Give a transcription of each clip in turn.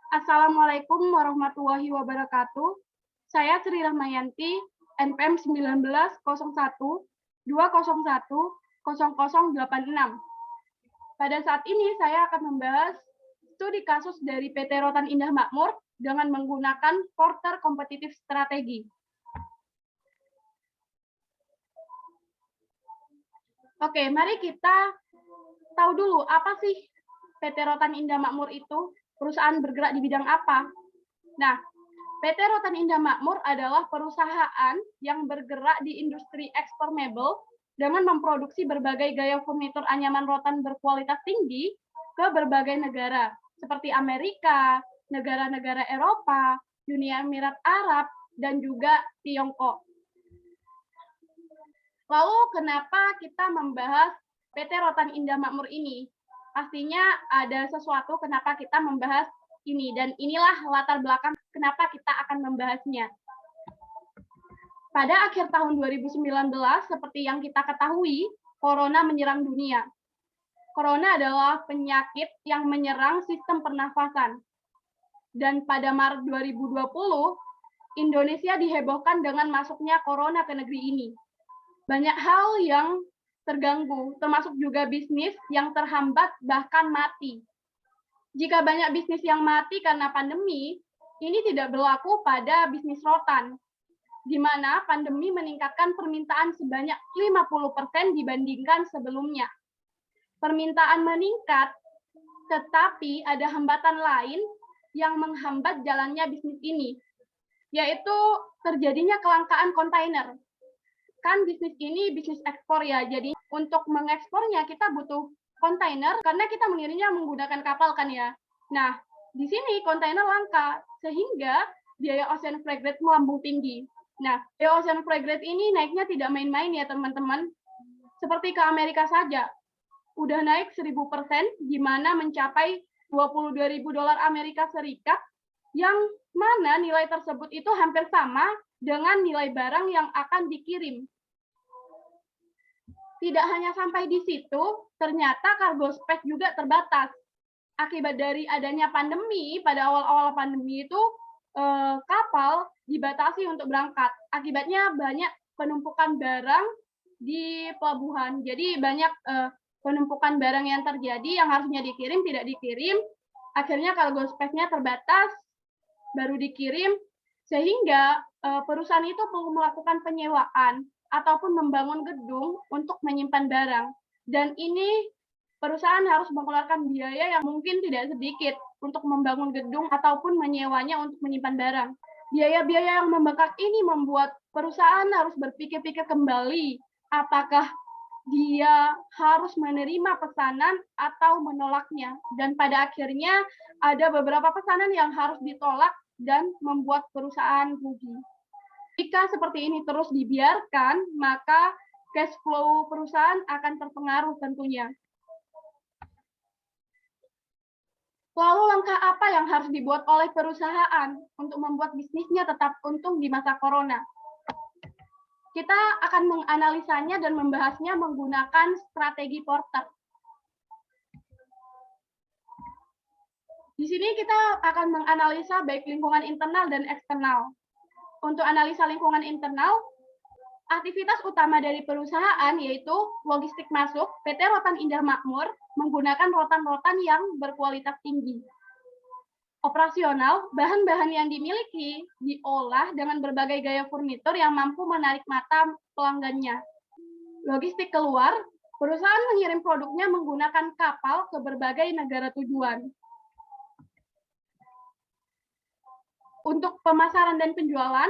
Assalamualaikum warahmatullahi wabarakatuh. Saya Sri Rahmayanti, NPM 19 01 201 0086. Pada saat ini saya akan membahas studi kasus dari PT Rotan Indah Makmur dengan menggunakan Porter Kompetitif Strategi. Oke, mari kita tahu dulu apa sih PT Rotan Indah Makmur itu, perusahaan bergerak di bidang apa. Nah, PT Rotan Indah Makmur adalah perusahaan yang bergerak di industri ekspor mebel dengan memproduksi berbagai gaya furnitur anyaman rotan berkualitas tinggi ke berbagai negara, seperti Amerika, negara-negara Eropa, Uni Emirat Arab, dan juga Tiongkok. Lalu kenapa kita membahas PT Rotan Indah Makmur ini? Pastinya ada sesuatu kenapa kita membahas ini, dan inilah latar belakang kenapa kita akan membahasnya. Pada akhir tahun 2019, seperti yang kita ketahui, corona menyerang dunia. Corona adalah penyakit yang menyerang sistem pernafasan. Dan pada Maret 2020, Indonesia dihebohkan dengan masuknya corona ke negeri ini. Banyak hal yang terganggu, termasuk juga bisnis yang terhambat bahkan mati. Jika banyak bisnis yang mati karena pandemi, ini tidak berlaku pada bisnis rotan, di mana pandemi meningkatkan permintaan sebanyak 50% dibandingkan sebelumnya. Permintaan meningkat, tetapi ada hambatan lain yang menghambat jalannya bisnis ini, yaitu terjadinya kelangkaan kontainer. Kan bisnis ini bisnis ekspor ya, jadi untuk mengekspornya kita butuh kontainer karena kita mengirimnya menggunakan kapal kan ya. Nah, di sini kontainer langka sehingga biaya ocean freight rate melambung tinggi. Nah, biaya ocean freight rate ini naiknya tidak main-main ya teman-teman. Seperti ke Amerika saja, udah naik 1000%, di mana mencapai $22.000 Amerika Serikat, yang mana nilai tersebut itu hampir sama dengan nilai barang yang akan dikirim. Tidak hanya sampai di situ, ternyata cargo space juga terbatas. Akibat dari adanya pandemi, pada awal-awal pandemi itu kapal dibatasi untuk berangkat. Akibatnya banyak penumpukan barang di pelabuhan. Jadi banyak penumpukan barang yang terjadi yang harusnya dikirim tidak dikirim. Akhirnya cargo space-nya terbatas, baru dikirim, sehingga perusahaan itu perlu melakukan penyewaan ataupun membangun gedung untuk menyimpan barang. Dan ini perusahaan harus mengeluarkan biaya yang mungkin tidak sedikit untuk membangun gedung ataupun menyewanya untuk menyimpan barang. Biaya-biaya yang membengkak ini membuat perusahaan harus berpikir-pikir kembali apakah dia harus menerima pesanan atau menolaknya. Dan pada akhirnya ada beberapa pesanan yang harus ditolak dan membuat perusahaan rugi. Jika seperti ini terus dibiarkan, maka cash flow perusahaan akan terpengaruh tentunya. Lalu langkah apa yang harus dibuat oleh perusahaan untuk membuat bisnisnya tetap untung di masa corona? Kita akan menganalisanya dan membahasnya menggunakan strategi Porter. Di sini kita akan menganalisa baik lingkungan internal dan eksternal. Untuk analisa lingkungan internal, aktivitas utama dari perusahaan yaitu logistik masuk. PT Rotan Indah Makmur menggunakan rotan-rotan yang berkualitas tinggi. Operasional, bahan-bahan yang dimiliki diolah dengan berbagai gaya furnitur yang mampu menarik mata pelanggannya. Logistik keluar, perusahaan mengirim produknya menggunakan kapal ke berbagai negara tujuan. Untuk pemasaran dan penjualan,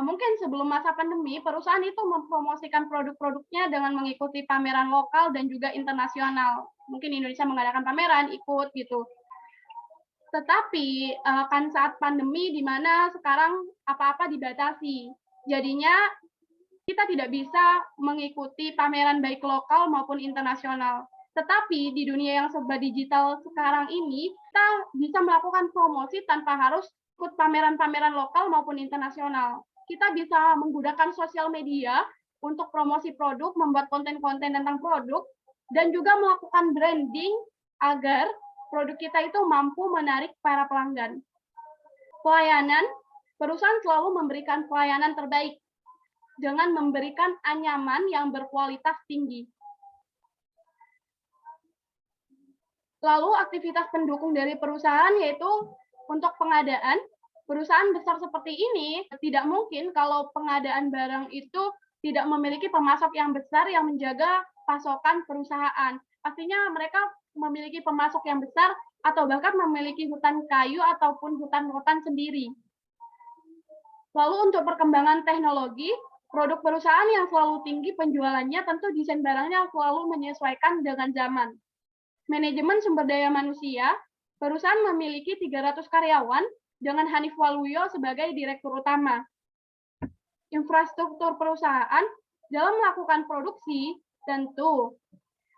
mungkin sebelum masa pandemi, perusahaan itu mempromosikan produk-produknya dengan mengikuti pameran lokal dan juga internasional. Mungkin Indonesia mengadakan pameran, ikut gitu. Tetapi kan saat pandemi di mana sekarang apa-apa dibatasi. Jadinya kita tidak bisa mengikuti pameran baik lokal maupun internasional. Tetapi di dunia yang serba digital sekarang ini, kita bisa melakukan promosi tanpa harus ikut pameran-pameran lokal maupun internasional. Kita bisa menggunakan sosial media untuk promosi produk, membuat konten-konten tentang produk, dan juga melakukan branding agar produk kita itu mampu menarik para pelanggan. Pelayanan, perusahaan selalu memberikan pelayanan terbaik dengan memberikan anyaman yang berkualitas tinggi. Lalu aktivitas pendukung dari perusahaan yaitu untuk pengadaan. Perusahaan besar seperti ini tidak mungkin kalau pengadaan barang itu tidak memiliki pemasok yang besar yang menjaga pasokan perusahaan. Pastinya mereka memiliki pemasok yang besar atau bahkan memiliki hutan kayu ataupun hutan rotan sendiri. Lalu untuk perkembangan teknologi, produk perusahaan yang selalu tinggi penjualannya tentu desain barangnya selalu menyesuaikan dengan zaman. Manajemen sumber daya manusia, perusahaan memiliki 300 karyawan dengan Hanif Waluyo sebagai direktur utama. Infrastruktur perusahaan dalam melakukan produksi, tentu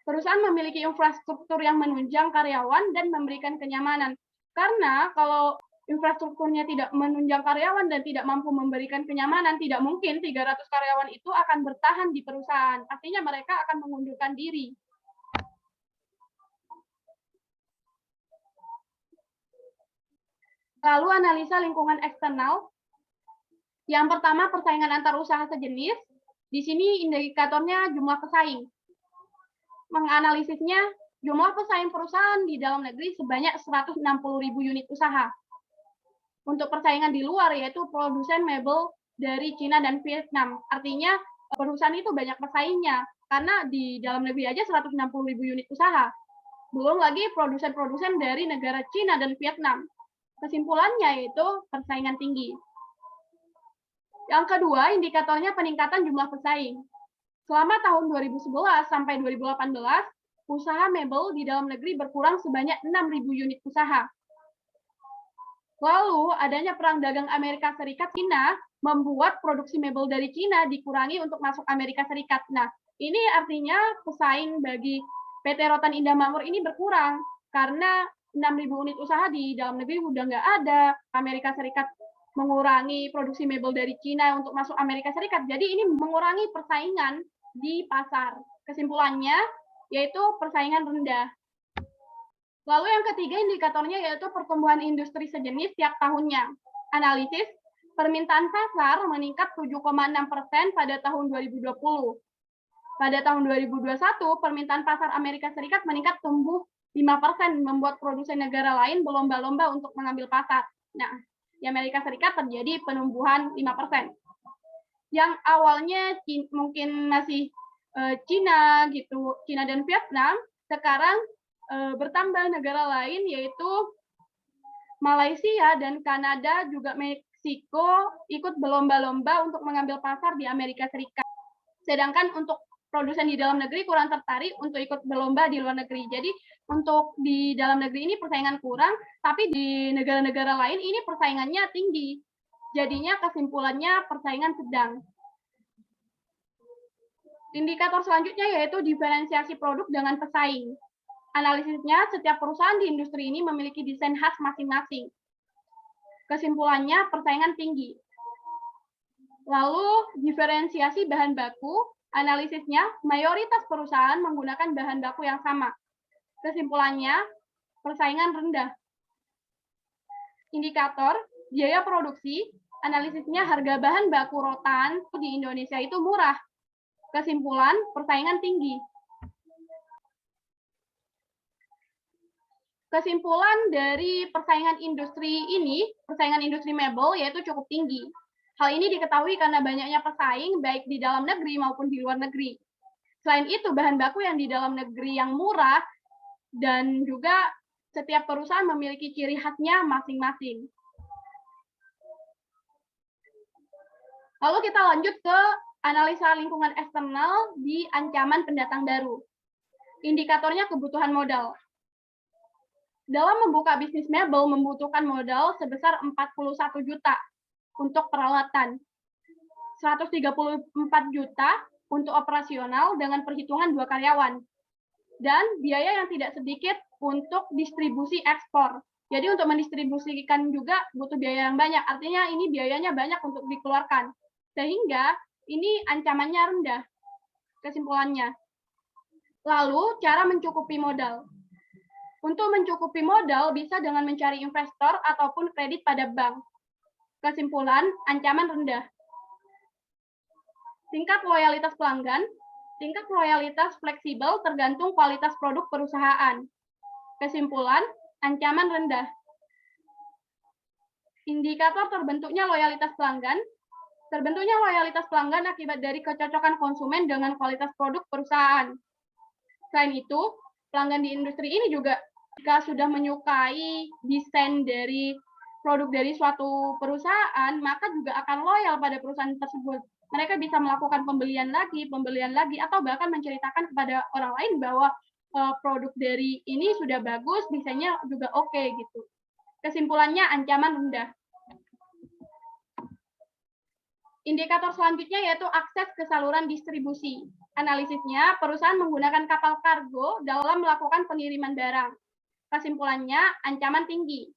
perusahaan memiliki infrastruktur yang menunjang karyawan dan memberikan kenyamanan. Karena kalau infrastrukturnya tidak menunjang karyawan dan tidak mampu memberikan kenyamanan, tidak mungkin 300 karyawan itu akan bertahan di perusahaan. Artinya mereka akan mengundurkan diri. Lalu analisa lingkungan eksternal. Yang pertama, persaingan antar usaha sejenis. Di sini indikatornya jumlah pesaing. Menganalisisnya, jumlah pesaing perusahaan di dalam negeri sebanyak 160.000 unit usaha. Untuk persaingan di luar, yaitu produsen mebel dari Cina dan Vietnam. Artinya, perusahaan itu banyak pesaingnya, karena di dalam negeri aja 160.000 unit usaha. Belum lagi produsen-produsen dari negara Cina dan Vietnam. Kesimpulannya yaitu persaingan tinggi. Yang kedua, indikatornya peningkatan jumlah pesaing. Selama tahun 2011 sampai 2018, usaha mebel di dalam negeri berkurang sebanyak 6.000 unit usaha. Lalu, adanya perang dagang Amerika Serikat-Cina membuat produksi mebel dari Cina dikurangi untuk masuk Amerika Serikat. Nah, ini artinya pesaing bagi PT Rotan Indah Makmur ini berkurang, karena 6.000 unit usaha di dalam negeri udah nggak ada. Amerika Serikat mengurangi produksi mebel dari Cina untuk masuk Amerika Serikat. Jadi ini mengurangi persaingan di pasar. Kesimpulannya yaitu persaingan rendah. Lalu yang ketiga indikatornya yaitu pertumbuhan industri sejenis tiap tahunnya. Analisis, permintaan pasar meningkat 7,6% pada tahun 2020. Pada tahun 2021, permintaan pasar Amerika Serikat meningkat tumbuh 5%, membuat produsen negara lain berlomba-lomba untuk mengambil pasar. Nah, di Amerika Serikat terjadi penumbuhan 5%. Yang awalnya mungkin masih Cina gitu, Cina dan Vietnam, sekarang bertambah negara lain yaitu Malaysia dan Kanada, juga Meksiko ikut berlomba-lomba untuk mengambil pasar di Amerika Serikat. Sedangkan untuk produsen di dalam negeri kurang tertarik untuk ikut berlomba di luar negeri. Jadi untuk di dalam negeri ini persaingan kurang, tapi di negara-negara lain ini persaingannya tinggi. Jadinya kesimpulannya persaingan sedang. Indikator selanjutnya yaitu diferensiasi produk dengan pesaing. Analisisnya, setiap perusahaan di industri ini memiliki desain khas masing-masing. Kesimpulannya persaingan tinggi. Lalu diferensiasi bahan baku. Analisisnya, mayoritas perusahaan menggunakan bahan baku yang sama. Kesimpulannya, persaingan rendah. Indikator, biaya produksi. Analisisnya, harga bahan baku rotan di Indonesia itu murah. Kesimpulan, persaingan tinggi. Kesimpulan dari persaingan industri ini, persaingan industri mebel, yaitu cukup tinggi. Hal ini diketahui karena banyaknya pesaing baik di dalam negeri maupun di luar negeri. Selain itu, bahan baku yang di dalam negeri yang murah dan juga setiap perusahaan memiliki ciri khasnya masing-masing. Lalu kita lanjut ke analisa lingkungan eksternal di ancaman pendatang baru. Indikatornya kebutuhan modal. Dalam membuka bisnis mebel membutuhkan modal sebesar 41 juta untuk peralatan, 134 juta untuk operasional dengan perhitungan 2 karyawan, dan biaya yang tidak sedikit untuk distribusi ekspor. Jadi untuk mendistribusikan juga butuh biaya yang banyak, artinya ini biayanya banyak untuk dikeluarkan. Sehingga ini ancamannya rendah, kesimpulannya. Lalu cara mencukupi modal. Untuk mencukupi modal bisa dengan mencari investor ataupun kredit pada bank. Kesimpulan, ancaman rendah. Tingkat loyalitas pelanggan. Tingkat loyalitas fleksibel tergantung kualitas produk perusahaan. Kesimpulan, ancaman rendah. Indikator terbentuknya loyalitas pelanggan. Terbentuknya loyalitas pelanggan akibat dari kecocokan konsumen dengan kualitas produk perusahaan. Selain itu, pelanggan di industri ini juga jika sudah menyukai desain dari produk dari suatu perusahaan, maka juga akan loyal pada perusahaan tersebut. Mereka bisa melakukan pembelian lagi, atau bahkan menceritakan kepada orang lain bahwa produk dari ini sudah bagus, desainnya juga oke gitu. Kesimpulannya, ancaman rendah. Indikator selanjutnya yaitu akses ke saluran distribusi. Analisisnya, perusahaan menggunakan kapal kargo dalam melakukan pengiriman barang. Kesimpulannya, ancaman tinggi.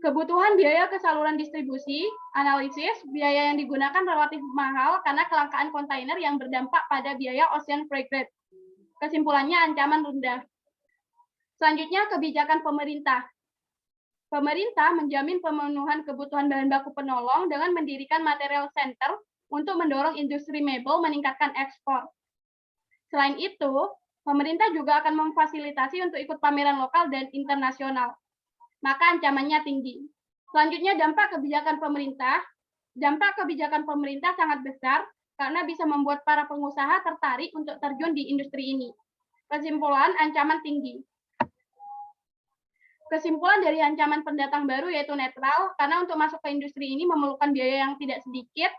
Kebutuhan biaya ke saluran distribusi, analisis, biaya yang digunakan relatif mahal karena kelangkaan kontainer yang berdampak pada biaya ocean freight rate. Kesimpulannya, ancaman rendah. Selanjutnya, kebijakan pemerintah. Pemerintah menjamin pemenuhan kebutuhan bahan baku penolong dengan mendirikan material center untuk mendorong industri mebel meningkatkan ekspor. Selain itu, pemerintah juga akan memfasilitasi untuk ikut pameran lokal dan internasional. Maka ancamannya tinggi. Selanjutnya, dampak kebijakan pemerintah. Dampak kebijakan pemerintah sangat besar karena bisa membuat para pengusaha tertarik untuk terjun di industri ini. Kesimpulan, ancaman tinggi. Kesimpulan dari ancaman pendatang baru yaitu netral, karena untuk masuk ke industri ini memerlukan biaya yang tidak sedikit.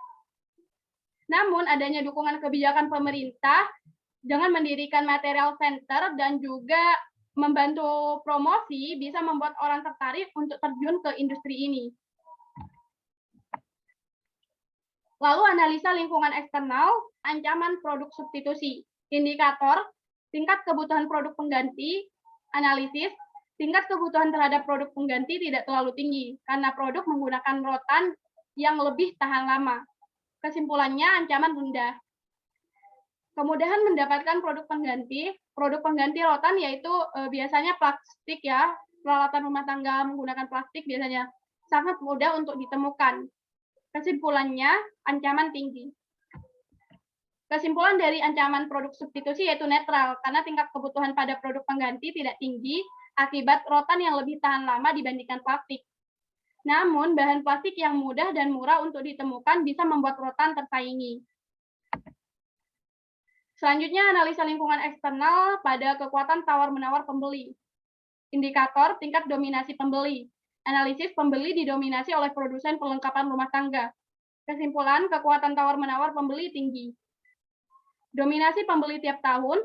Namun, adanya dukungan kebijakan pemerintah dengan mendirikan material center dan juga membantu promosi bisa membuat orang tertarik untuk terjun ke industri ini. Lalu analisa lingkungan eksternal, ancaman produk substitusi, indikator, tingkat kebutuhan produk pengganti, analisis, tingkat kebutuhan terhadap produk pengganti tidak terlalu tinggi karena produk menggunakan rotan yang lebih tahan lama. Kesimpulannya, ancaman rendah. Kemudahan mendapatkan produk pengganti rotan yaitu biasanya plastik ya, peralatan rumah tangga menggunakan plastik biasanya sangat mudah untuk ditemukan. Kesimpulannya, ancaman tinggi. Kesimpulan dari ancaman produk substitusi yaitu netral, karena tingkat kebutuhan pada produk pengganti tidak tinggi akibat rotan yang lebih tahan lama dibandingkan plastik. Namun, bahan plastik yang mudah dan murah untuk ditemukan bisa membuat rotan tersaingi. Selanjutnya, analisa lingkungan eksternal pada kekuatan tawar-menawar pembeli. Indikator tingkat dominasi pembeli. Analisis pembeli didominasi oleh produsen perlengkapan rumah tangga. Kesimpulan, kekuatan tawar-menawar pembeli tinggi. Dominasi pembeli tiap tahun,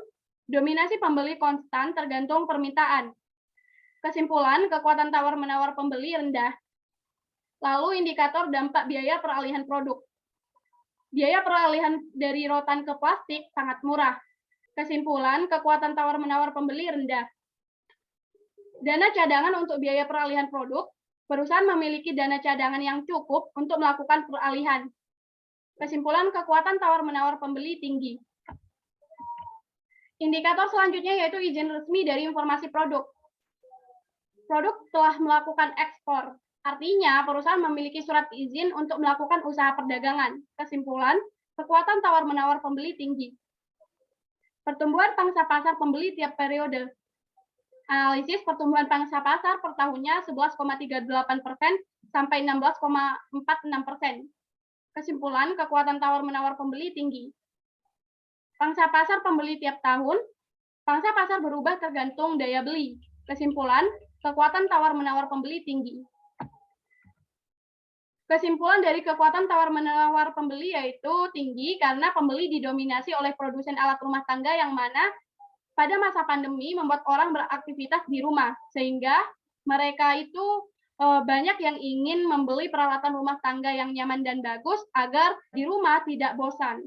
dominasi pembeli konstan tergantung permintaan. Kesimpulan, kekuatan tawar-menawar pembeli rendah. Lalu indikator dampak biaya peralihan produk. Biaya peralihan dari rotan ke plastik sangat murah. Kesimpulan, kekuatan tawar-menawar pembeli rendah. Dana cadangan untuk biaya peralihan produk, perusahaan memiliki dana cadangan yang cukup untuk melakukan peralihan. Kesimpulan, kekuatan tawar-menawar pembeli tinggi. Indikator selanjutnya yaitu izin resmi dari informasi produk. Produk telah melakukan ekspor. Artinya, perusahaan memiliki surat izin untuk melakukan usaha perdagangan. Kesimpulan, kekuatan tawar-menawar pembeli tinggi. Pertumbuhan pangsa pasar pembeli tiap periode. Analisis pertumbuhan pangsa pasar per tahunnya 11,38% sampai 16,46%. Kesimpulan, kekuatan tawar-menawar pembeli tinggi. Pangsa pasar pembeli tiap tahun, pangsa pasar berubah tergantung daya beli. Kesimpulan, kekuatan tawar-menawar pembeli tinggi. Kesimpulan dari kekuatan tawar-menawar pembeli yaitu tinggi karena pembeli didominasi oleh produsen alat rumah tangga yang mana pada masa pandemi membuat orang beraktivitas di rumah, sehingga mereka itu banyak yang ingin membeli peralatan rumah tangga yang nyaman dan bagus agar di rumah tidak bosan.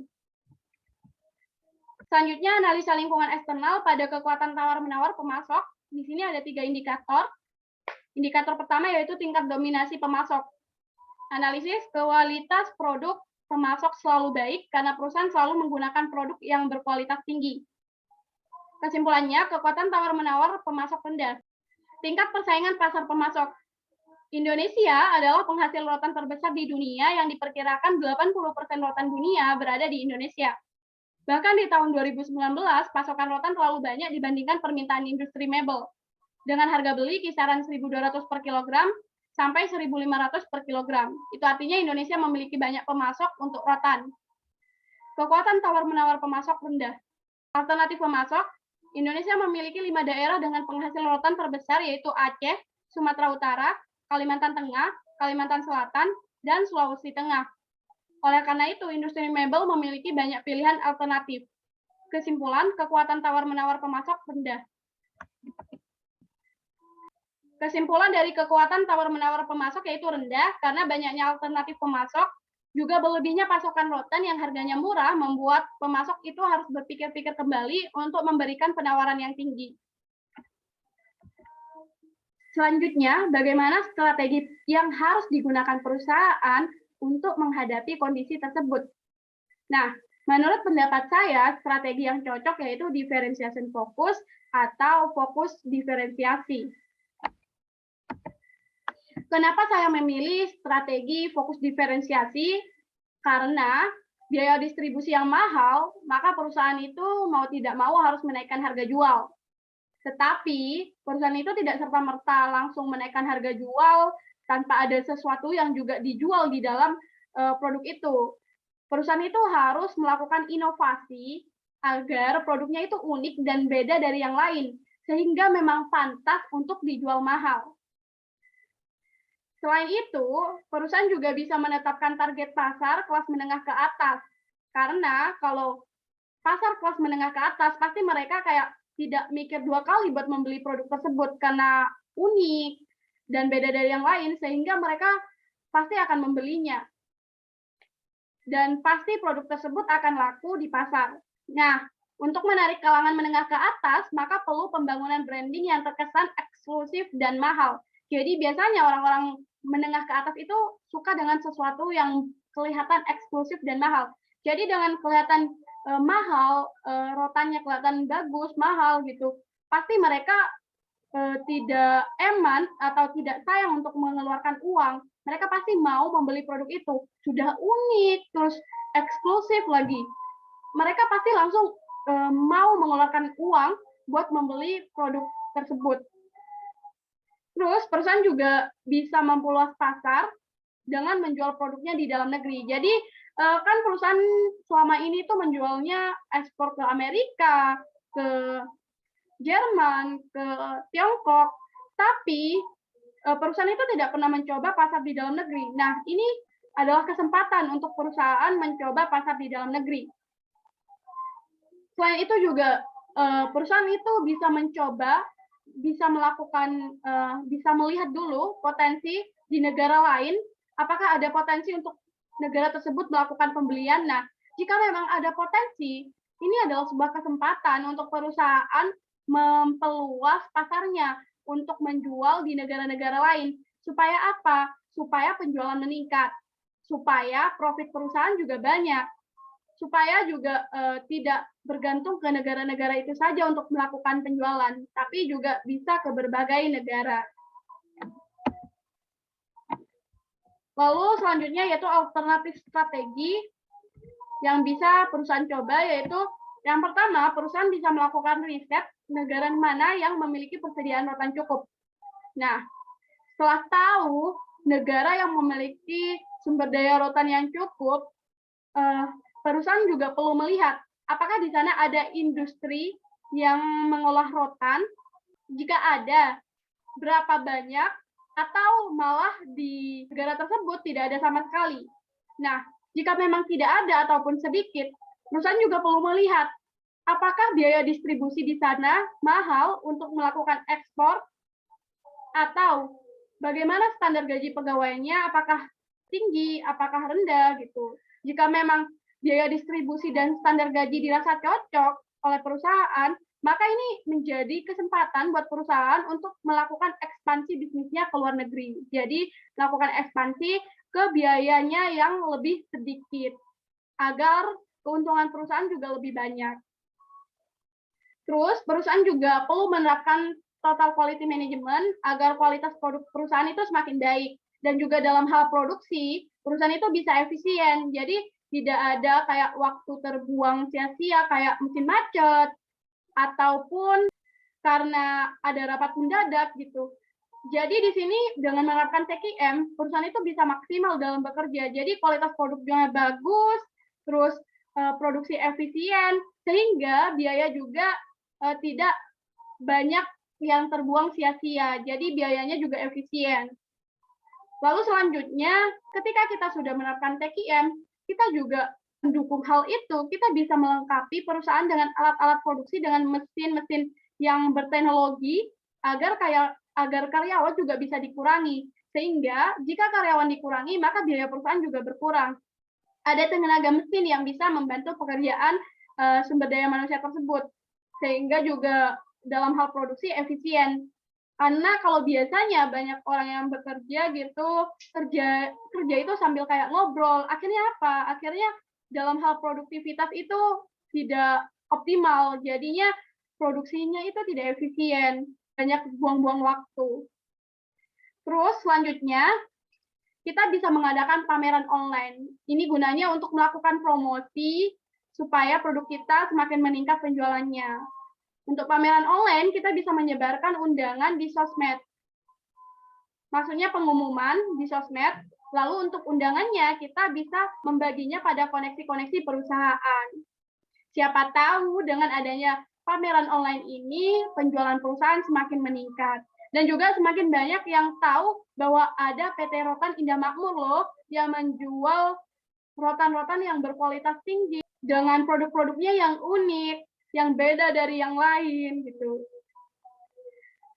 Selanjutnya, analisa lingkungan eksternal pada kekuatan tawar-menawar pemasok. Di sini ada 3 indikator. Indikator pertama yaitu tingkat dominasi pemasok. Analisis kualitas produk pemasok selalu baik karena perusahaan selalu menggunakan produk yang berkualitas tinggi. Kesimpulannya, kekuatan tawar-menawar pemasok rendah. Tingkat persaingan pasar pemasok. Indonesia adalah penghasil rotan terbesar di dunia yang diperkirakan 80% rotan dunia berada di Indonesia. Bahkan di tahun 2019, pasokan rotan terlalu banyak dibandingkan permintaan industri mebel. Dengan harga beli kisaran 1.200 per kilogram sampai 1.500 per kilogram. Itu artinya Indonesia memiliki banyak pemasok untuk rotan. Kekuatan tawar-menawar pemasok rendah. Alternatif pemasok, Indonesia memiliki 5 daerah dengan penghasil rotan terbesar yaitu Aceh, Sumatera Utara, Kalimantan Tengah, Kalimantan Selatan, dan Sulawesi Tengah. Oleh karena itu, industri mebel memiliki banyak pilihan alternatif. Kesimpulan, kekuatan tawar-menawar pemasok rendah. Kesimpulan dari kekuatan tawar-menawar pemasok yaitu rendah karena banyaknya alternatif pemasok, juga berlebihnya pasokan rotan yang harganya murah membuat pemasok itu harus berpikir-pikir kembali untuk memberikan penawaran yang tinggi. Selanjutnya, bagaimana strategi yang harus digunakan perusahaan untuk menghadapi kondisi tersebut? Nah, menurut pendapat saya, strategi yang cocok yaitu differentiation focus atau fokus diferensiasi. Kenapa saya memilih strategi fokus diferensiasi? Karena biaya distribusi yang mahal, maka perusahaan itu mau tidak mau harus menaikkan harga jual. Tetapi perusahaan itu tidak serta-merta langsung menaikkan harga jual tanpa ada sesuatu yang juga dijual di dalam produk itu. Perusahaan itu harus melakukan inovasi agar produknya itu unik dan beda dari yang lain, sehingga memang pantas untuk dijual mahal. Selain itu, perusahaan juga bisa menetapkan target pasar kelas menengah ke atas. Karena kalau pasar kelas menengah ke atas, pasti mereka kayak tidak mikir dua kali buat membeli produk tersebut karena unik dan beda dari yang lain, sehingga mereka pasti akan membelinya. Dan pasti produk tersebut akan laku di pasar. Nah, untuk menarik kalangan menengah ke atas, maka perlu pembangunan branding yang terkesan eksklusif dan mahal. Jadi biasanya orang-orang menengah ke atas itu suka dengan sesuatu yang kelihatan eksklusif dan mahal. Jadi dengan kelihatan mahal, rotannya kelihatan bagus, mahal gitu, pasti mereka tidak eman atau tidak sayang untuk mengeluarkan uang. Mereka pasti mau membeli produk itu. Sudah unik, terus eksklusif lagi. Mereka pasti langsung mau mengeluarkan uang buat membeli produk tersebut. Terus perusahaan juga bisa memperluas pasar dengan menjual produknya di dalam negeri. Jadi kan perusahaan selama ini tuh menjualnya ekspor ke Amerika, ke Jerman, ke Tiongkok, tapi perusahaan itu tidak pernah mencoba pasar di dalam negeri. Nah, ini adalah kesempatan untuk perusahaan mencoba pasar di dalam negeri. Selain itu juga perusahaan itu bisa mencoba, bisa melakukan, bisa melihat dulu potensi di negara lain, apakah ada potensi untuk negara tersebut melakukan pembelian. Nah, jika memang ada potensi, ini adalah sebuah kesempatan untuk perusahaan memperluas pasarnya untuk menjual di negara-negara lain. Supaya apa? Supaya penjualan meningkat, supaya profit perusahaan juga banyak, supaya juga tidak bergantung ke negara-negara itu saja untuk melakukan penjualan, tapi juga bisa ke berbagai negara. Lalu selanjutnya yaitu alternatif strategi yang bisa perusahaan coba, yaitu yang pertama, perusahaan bisa melakukan riset negara mana yang memiliki persediaan rotan cukup. Nah, setelah tahu negara yang memiliki sumber daya rotan yang cukup, perusahaan juga perlu melihat apakah di sana ada industri yang mengolah rotan. Jika ada, berapa banyak, atau malah di negara tersebut tidak ada sama sekali. Nah, jika memang tidak ada ataupun sedikit, perusahaan juga perlu melihat apakah biaya distribusi di sana mahal untuk melakukan ekspor, atau bagaimana standar gaji pegawainya, apakah tinggi, apakah rendah gitu. Jika memang biaya distribusi dan standar gaji dirasa cocok oleh perusahaan, maka ini menjadi kesempatan buat perusahaan untuk melakukan ekspansi bisnisnya ke luar negeri. Jadi melakukan ekspansi ke biayanya yang lebih sedikit, agar keuntungan perusahaan juga lebih banyak. Terus perusahaan juga perlu menerapkan total quality management agar kualitas produk perusahaan itu semakin baik. Dan juga dalam hal produksi, perusahaan itu bisa efisien. Jadi tidak ada kayak waktu terbuang sia-sia kayak mesin macet ataupun karena ada rapat mendadak gitu. Jadi di sini dengan menerapkan TQM, perusahaan itu bisa maksimal dalam bekerja. Jadi kualitas produknya bagus, terus produksi efisien, sehingga biaya juga tidak banyak yang terbuang sia-sia. Jadi biayanya juga efisien. Lalu selanjutnya, ketika kita sudah menerapkan TQM, kita juga mendukung hal itu. Kita bisa melengkapi perusahaan dengan alat-alat produksi dengan mesin-mesin yang berteknologi agar karyawan juga bisa dikurangi. Sehingga jika karyawan dikurangi, maka biaya perusahaan juga berkurang. Ada tenaga mesin yang bisa membantu pekerjaan sumber daya manusia tersebut. Sehingga juga dalam hal produksi efisien. Karena kalau biasanya banyak orang yang bekerja gitu, kerja itu sambil kayak ngobrol. Akhirnya apa? Akhirnya dalam hal produktivitas itu tidak optimal. Jadinya produksinya itu tidak efisien, banyak buang-buang waktu. Terus selanjutnya, kita bisa mengadakan pameran online. Ini gunanya untuk melakukan promosi supaya produk kita semakin meningkat penjualannya. Untuk pameran online, kita bisa menyebarkan undangan di sosmed. Maksudnya pengumuman di sosmed, lalu untuk undangannya kita bisa membaginya pada koneksi-koneksi perusahaan. Siapa tahu dengan adanya pameran online ini, penjualan perusahaan semakin meningkat. Dan juga semakin banyak yang tahu bahwa ada PT Rotan Indah Makmur loh, yang menjual rotan-rotan yang berkualitas tinggi, dengan produk-produknya yang unik, yang beda dari yang lain gitu.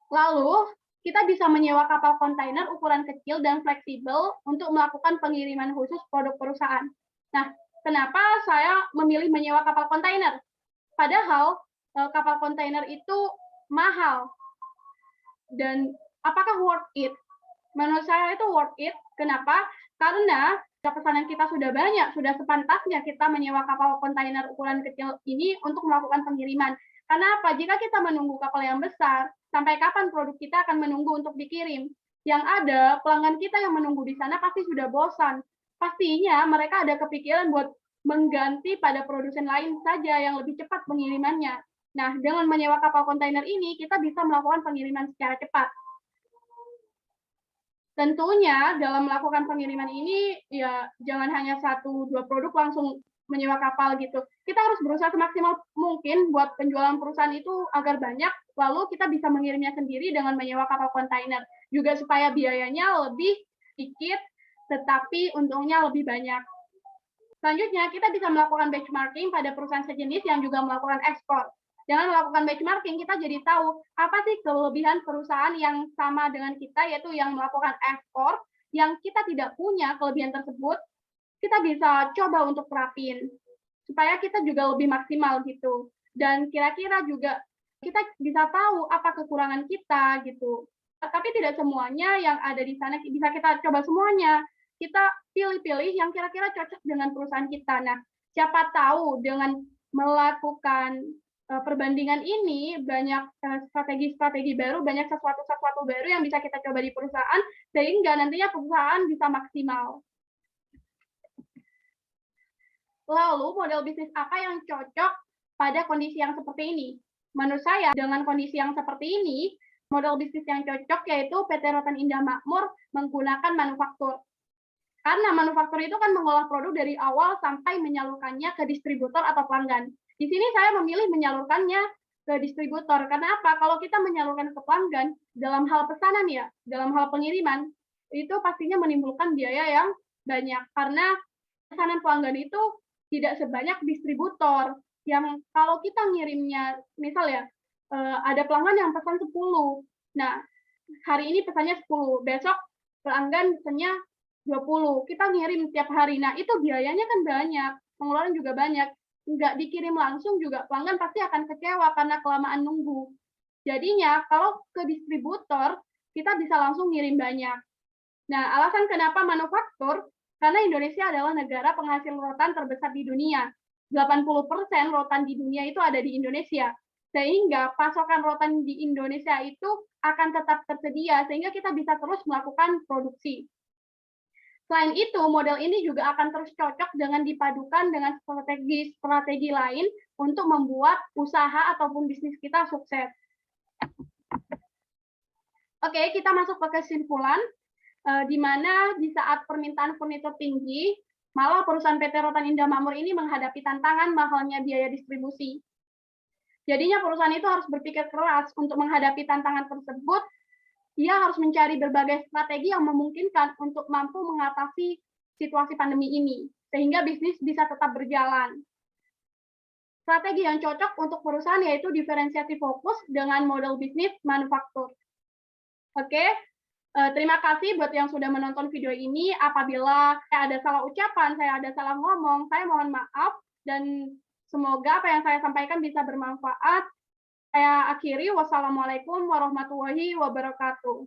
Lalu kita bisa menyewa kapal kontainer ukuran kecil dan fleksibel untuk melakukan pengiriman khusus produk perusahaan. Nah, kenapa saya memilih menyewa kapal kontainer? Padahal kapal kontainer itu mahal. Dan apakah worth it? Menurut saya itu worth it. Kenapa? Karena pesanan kita sudah banyak, sudah sepantasnya kita menyewa kapal kontainer ukuran kecil ini untuk melakukan pengiriman. Karena apa? Jika kita menunggu kapal yang besar, sampai kapan produk kita akan menunggu untuk dikirim? Yang ada, pelanggan kita yang menunggu di sana pasti sudah bosan. Pastinya mereka ada kepikiran buat mengganti pada produsen lain saja yang lebih cepat pengirimannya. Nah, dengan menyewa kapal kontainer ini, kita bisa melakukan pengiriman secara cepat. Tentunya dalam melakukan pengiriman ini ya jangan hanya 1-2 produk langsung menyewa kapal gitu. Kita harus berusaha semaksimal mungkin buat penjualan perusahaan itu agar banyak, lalu kita bisa mengirimnya sendiri dengan menyewa kapal kontainer. Juga supaya biayanya lebih sedikit, tetapi untungnya lebih banyak. Selanjutnya, kita bisa melakukan benchmarking pada perusahaan sejenis yang juga melakukan ekspor. Dengan melakukan benchmarking, kita jadi tahu apa sih kelebihan perusahaan yang sama dengan kita, yaitu yang melakukan ekspor, yang kita tidak punya kelebihan tersebut, kita bisa coba untuk terapin, supaya kita juga lebih maksimal gitu. Dan kira-kira juga kita bisa tahu apa kekurangan kita gitu. Tapi tidak semuanya yang ada di sana bisa kita coba semuanya. Kita pilih-pilih yang kira-kira cocok dengan perusahaan kita. Nah, siapa tahu dengan melakukan perbandingan ini banyak strategi-strategi baru, banyak sesuatu baru yang bisa kita coba di perusahaan sehingga nantinya perusahaan bisa maksimal. Lalu model bisnis apa yang cocok pada kondisi yang seperti ini? Menurut saya dengan kondisi yang seperti ini, model bisnis yang cocok yaitu PT Rotan Indah Makmur menggunakan manufaktur. Karena manufaktur itu kan mengolah produk dari awal sampai menyalurkannya ke distributor atau pelanggan. Di sini saya memilih menyalurkannya ke distributor. Karena apa? Kalau kita menyalurkan ke pelanggan, dalam hal pesanan ya, dalam hal pengiriman, itu pastinya menimbulkan biaya yang banyak. Karena pesanan pelanggan itu tidak sebanyak distributor. Yang kalau kita ngirimnya, misal ya, ada pelanggan yang pesan 10. Nah, hari ini pesannya 10, besok pelanggan pesannya 20. Kita ngirim tiap hari. Nah, itu biayanya kan banyak, pengeluaran juga banyak. Nggak dikirim langsung juga pelanggan pasti akan kecewa karena kelamaan nunggu. Jadinya kalau ke distributor, kita bisa langsung ngirim banyak. Nah, alasan kenapa manufaktur, karena Indonesia adalah negara penghasil rotan terbesar di dunia. 80% rotan di dunia itu ada di Indonesia. sehingga pasokan rotan di Indonesia itu akan tetap tersedia, sehingga kita bisa terus melakukan produksi. Selain itu, model ini juga akan terus cocok dengan dipadukan dengan strategi lain untuk membuat usaha ataupun bisnis kita sukses. Oke, kita masuk ke kesimpulan, di mana di saat permintaan furnitur tinggi, malah perusahaan PT Rotan Indah Makmur ini menghadapi tantangan mahalnya biaya distribusi. Jadinya perusahaan itu harus berpikir keras untuk menghadapi tantangan tersebut. Ia harus mencari berbagai strategi yang memungkinkan untuk mampu mengatasi situasi pandemi ini, sehingga bisnis bisa tetap berjalan. Strategi yang cocok untuk perusahaan yaitu diferensiasi fokus dengan model bisnis manufaktur. Oke, terima kasih buat yang sudah menonton video ini. Apabila saya ada salah ucapan, saya ada salah ngomong, saya mohon maaf, dan semoga apa yang saya sampaikan bisa bermanfaat. Saya akhiri, wassalamualaikum warahmatullahi wabarakatuh.